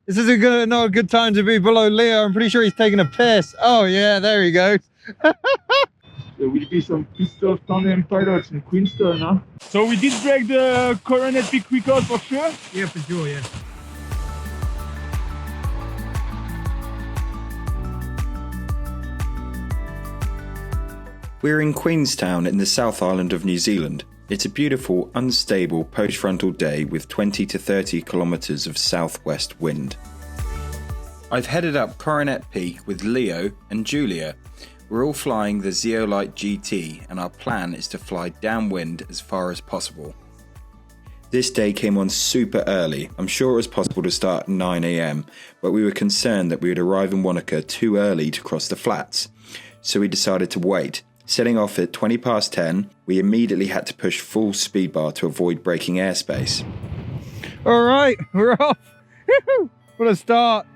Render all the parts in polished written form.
This is not a good time to be below Leo. I'm pretty sure he's taking a piss. Oh yeah, there he goes. There will be some pistol tandem pilots in Queenstown, huh? So we did break the Coronet Peak record for sure? Yeah, for sure, yeah. We're in Queenstown in the South Island of New Zealand. It's a beautiful, unstable post-frontal day with 20 to 30 kilometres of southwest wind. I've headed up Coronet Peak with Leo and Julia. We're all flying the Zeolite GT and our plan is to fly downwind as far as possible. This day came on super early. I'm sure it was possible to start at 9 AM, but we were concerned that we would arrive in Wanaka too early to cross the flats. So we decided to wait. Setting off at 20 past 10, we immediately had to push full speed bar to avoid breaking airspace. All right, we're off. What a start.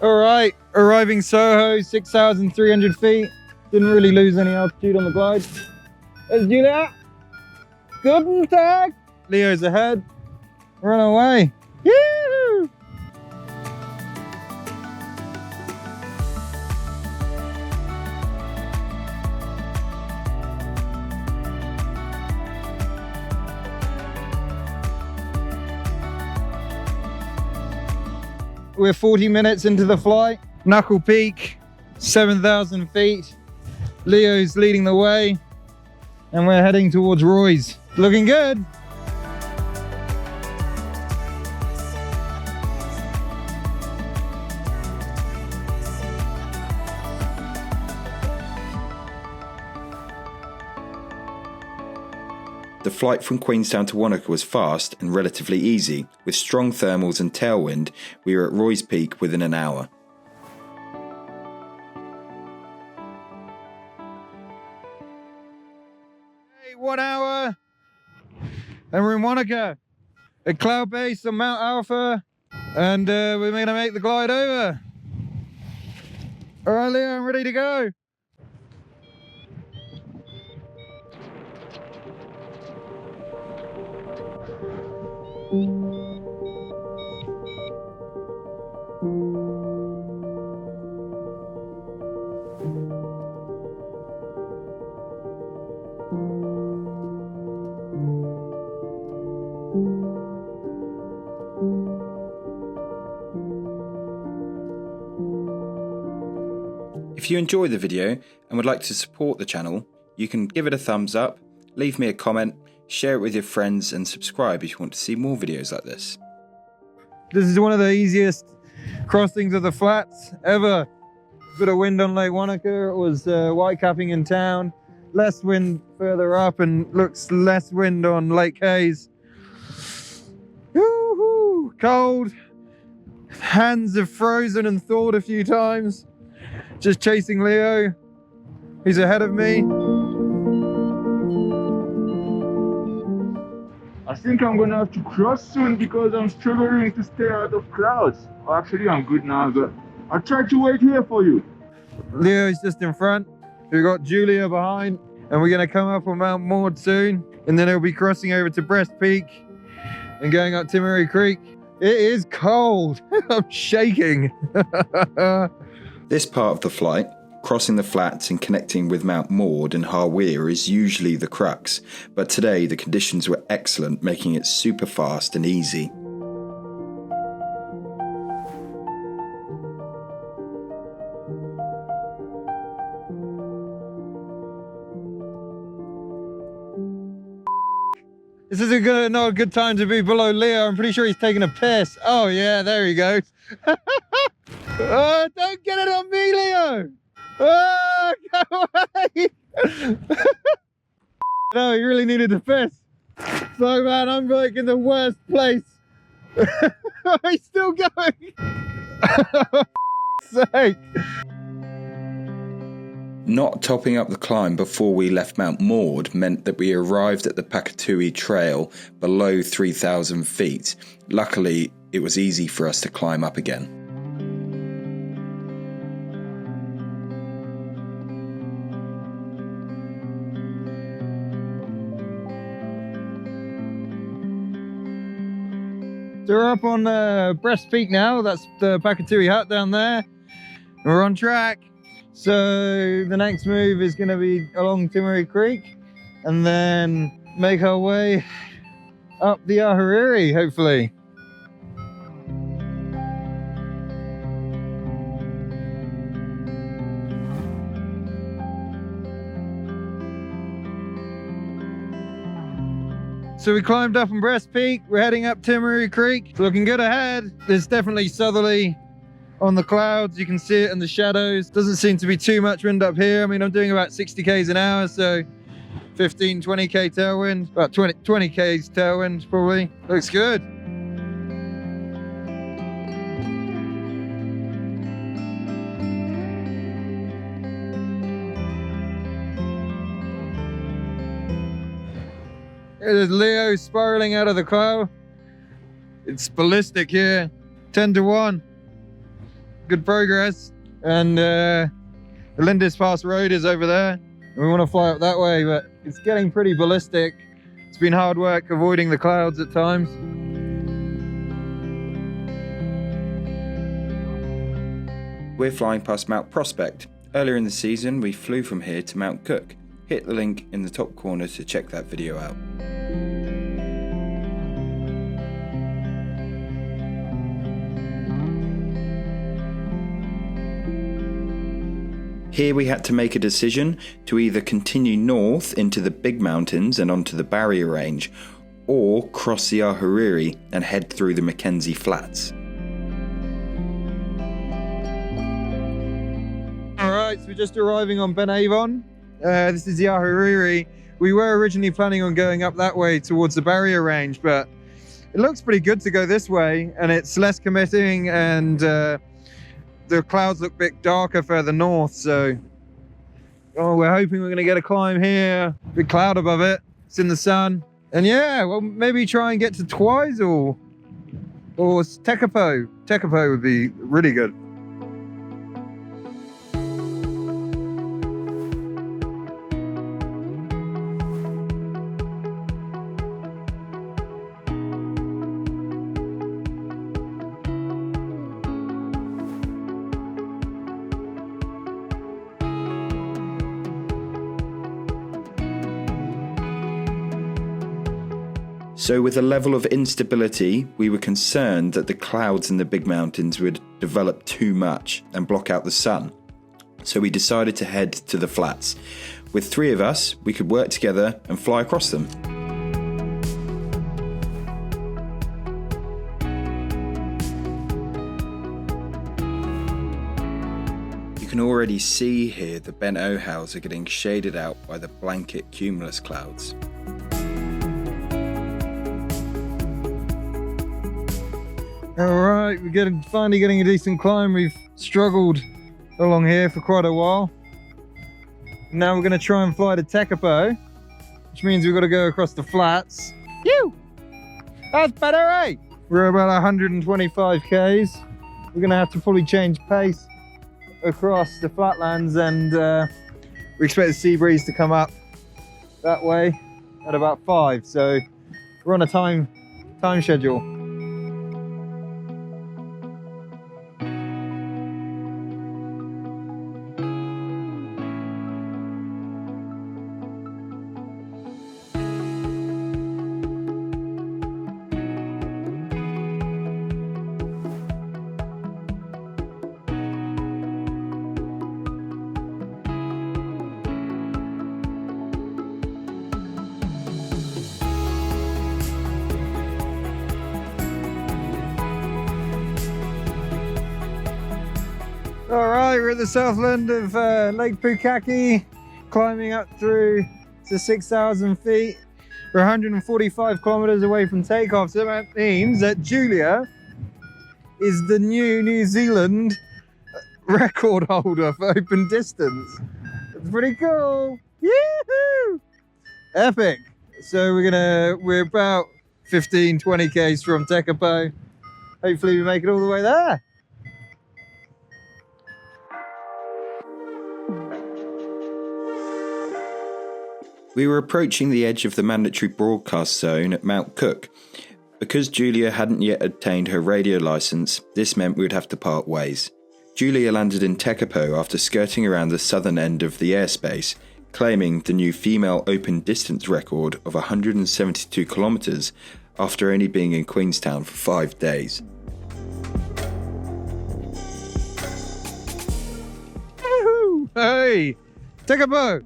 All right, arriving Soho, 6,300 feet. Didn't really lose any altitude on the glide. Let's do that. Guten Tag. Leo's ahead. Run away. Yoo-hoo! We're 40 minutes into the flight. Knuckle Peak, 7,000 feet. Leo's leading the way. And we're heading towards Roy's. Looking good. The flight from Queenstown to Wanaka was fast and relatively easy. With strong thermals and tailwind, we were at Roy's Peak within an hour. Hey, 1 hour. And we're in Wanaka. At cloud base on Mount Alpha. And we're going to make the glide over. All right, Leo, I'm ready to go. If you enjoy the video and would like to support the channel, you can give it a thumbs up, leave me a comment, share it with your friends and subscribe if you want to see more videos like this. This is one of the easiest crossings of the flats ever. Bit of wind on Lake Wanaka. It was white capping in town. Less wind further up and looks less wind on Lake Hayes. Woo-hoo! Cold. Hands have frozen and thawed a few times. Just chasing Leo. He's ahead of me. I think I'm gonna have to cross soon because I'm struggling to stay out of clouds. Oh, actually, I'm good now, but I'll try to wait here for you. Leo's just in front. We've got Julia behind. And we're gonna come up on Mount Maud soon. And then it'll be crossing over to Breast Peak and going up Timaru Creek. It is cold. I'm shaking. This part of the flight, crossing the flats and connecting with Mount Maud and Harweir, is usually the crux, but today the conditions were excellent, making it super fast and easy. This is not a good time to be below Leo. I'm pretty sure he's taking a piss. Oh yeah, there he goes. Oh, don't get it on me, Leo. Oh, go away. No, he really needed to piss. So man, I'm like in the worst place. He's still going. Sake. Not topping up the climb before we left Mount Maud meant that we arrived at the Pakatui Trail below 3,000 feet. Luckily, it was easy for us to climb up again. So we're up on Breast Peak now. That's the Pakatui hut down there. We're on track. So the next move is going to be along Timaree Creek and then make our way up the Ahuriri, hopefully. So we climbed up on Breast Peak. We're heading up Timaree Creek. It's looking good ahead. There's definitely southerly on the clouds. You can see it in the shadows. Doesn't seem to be too much wind up here. I mean, I'm doing about 60 k's an hour, so 15, 20k tailwind, about 20 k's tailwind probably. Looks good. There's Leo spiraling out of the cloud. It's ballistic here, 10 to 1. Good progress. And the Lindisfarne Road is over there. We want to fly up that way, but it's getting pretty ballistic. It's been hard work avoiding the clouds at times. We're flying past Mount Prospect. Earlier in the season, we flew from here to Mount Cook. Hit the link in the top corner to check that video out. Here we had to make a decision to either continue north into the big mountains and onto the Barrier Range, or cross the Ahuriri and head through the Mackenzie Flats. Alright, so we're just arriving on Ben Avon. This is the Ahuriri. We were originally planning on going up that way towards the Barrier Range, but it looks pretty good to go this way, and it's less committing, and the clouds look a bit darker further north, so we're hoping we're going to get a climb here. Big cloud above it, it's in the sun, and yeah, well, maybe try and get to Twizel or Tekapo. Tekapo would be really good. So with a level of instability, we were concerned that the clouds in the big mountains would develop too much and block out the sun. So we decided to head to the flats. With 3 of us, we could work together and fly across them. You can already see here the Ben Ohals are getting shaded out by the blanket cumulus clouds. Alright, we're finally getting a decent climb. We've struggled along here for quite a while. Now we're going to try and fly to Tekapo, which means we've got to go across the flats. Phew! That's better, eh? We're about 125 k's. We're going to have to probably change pace across the flatlands, and we expect the sea breeze to come up that way at about 5. So we're on a time schedule. Alright, we're at the southland of Lake Pukaki, climbing up through to 6,000 feet. We're 145 kilometers away from takeoff, so that means that Julia is the new New Zealand record holder for open distance. It's pretty cool. Yoo-hoo! Epic. So we're about 15, 20 k's from Tekapo. Hopefully we make it all the way there. We were approaching the edge of the mandatory broadcast zone at Mount Cook. Because Julia hadn't yet obtained her radio license, this meant we would have to part ways. Julia landed in Tekapo after skirting around the southern end of the airspace, claiming the new female open distance record of 172 kilometres after only being in Queenstown for 5 days. Woohoo! Hey! Tekapo!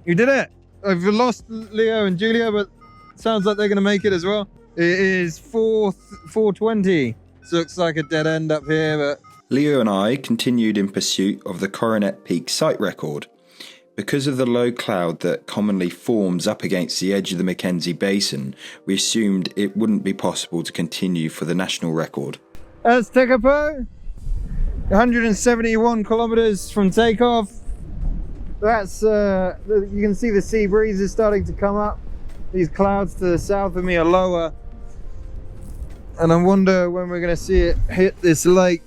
You did it! I've lost Leo and Julia, but sounds like they're going to make it as well. It is 4:20. So looks like a dead end up here, but... Leo and I continued in pursuit of the Coronet Peak site record. Because of the low cloud that commonly forms up against the edge of the Mackenzie Basin, we assumed it wouldn't be possible to continue for the national record. That's Tekapo. 171 kilometers from takeoff. That's, you can see the sea breeze is starting to come up. These clouds to the south of me are lower. And I wonder when we're going to see it hit this lake.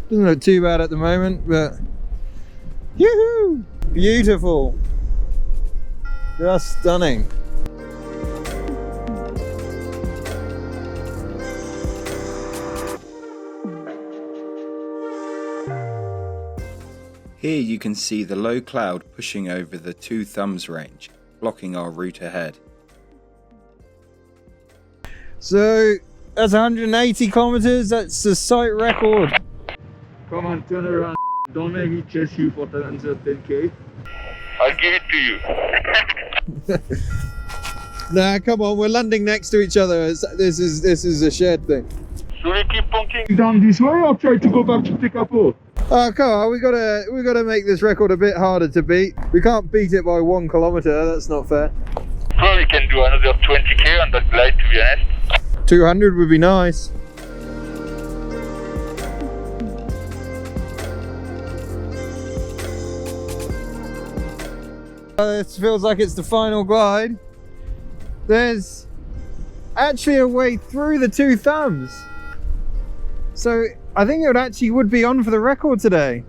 Doesn't look too bad at the moment, but... Yoo-hoo! Beautiful. Just stunning. Here you can see the low cloud pushing over the Two Thumbs range, blocking our route ahead. So that's 180 kilometers. That's the site record. Come on, turn around. Don't make me chase you for 10K. I'll give it to you. Nah, come on. We're landing next to each other. This is a shared thing. Should we keep punking down this way or try to go back to Tekapo? Oh, come on. We gotta make this record a bit harder to beat. We can't beat it by 1 kilometer. That's not fair. Probably can do another 20K on that glide, to be honest. 200 would be nice. This feels like it's the final glide. There's actually a way through the Two Thumbs. So I think it would be on for the record today.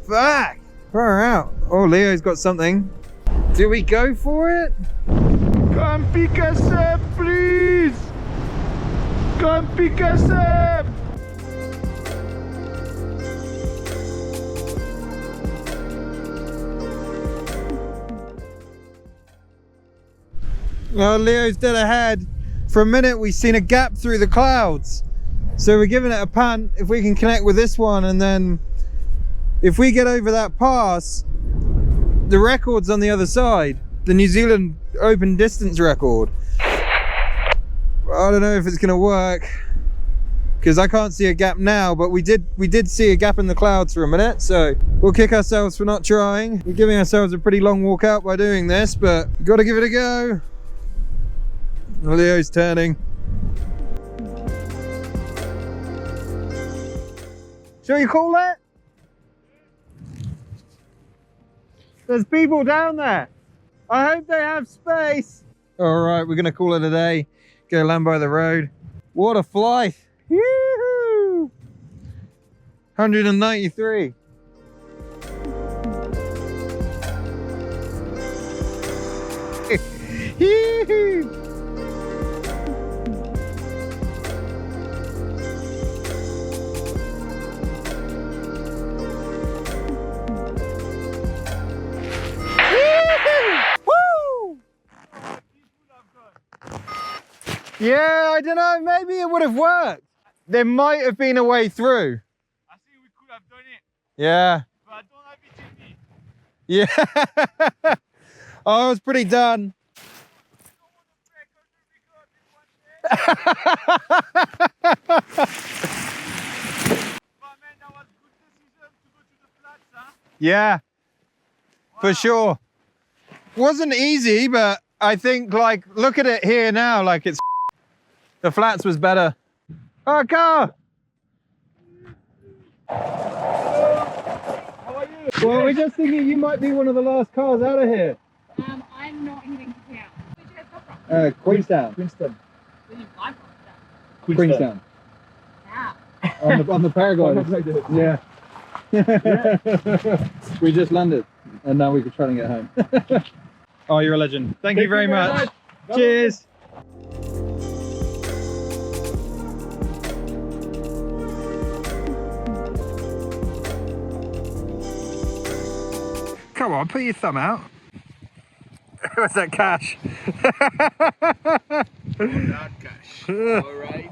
Fuck! Far out. Oh, Leo's got something. Do we go for it? Come pick us up, please! Come pick us up! Well, Leo's dead ahead. For a minute, we've seen a gap through the clouds. So we're giving it a punt if we can connect with this one, and then if we get over that pass, the record's on the other side. The New Zealand open distance record. I don't know if it's gonna work because I can't see a gap now, but we did see a gap in the clouds for a minute, so we'll kick ourselves for not trying. We're giving ourselves a pretty long walk out by doing this, but we've got to give it a go. Leo's turning. Shall we call it? There's people down there. I hope they have space. All right, we're gonna call it a day. Go land by the road. What a flight. Yoo-hoo! 193. Yoo-hoo! Yeah, I don't know, maybe it would have worked. There might have been a way through. I think we could have done it. Yeah. But I don't have it in me. Yeah. I was pretty done. But man, that was a good decision to go to the flats, huh? Yeah, Wow. for sure. Wasn't easy, but I think, like, look at it here now, like it's... The flats was better. Oh, car! How are you? Well, we're just thinking you might be one of the last cars out of here. I'm not heading to town. Where'd you guys come from? Queenstown. Queenstown. Where did you fly from? Queenstown. Yeah. On the paragliding. Yeah. We just landed and now we can try and get home. Oh, you're a legend. Thank you very much. Cheers. Come on, put your thumb out. What's that, Cash? Not cash. All right.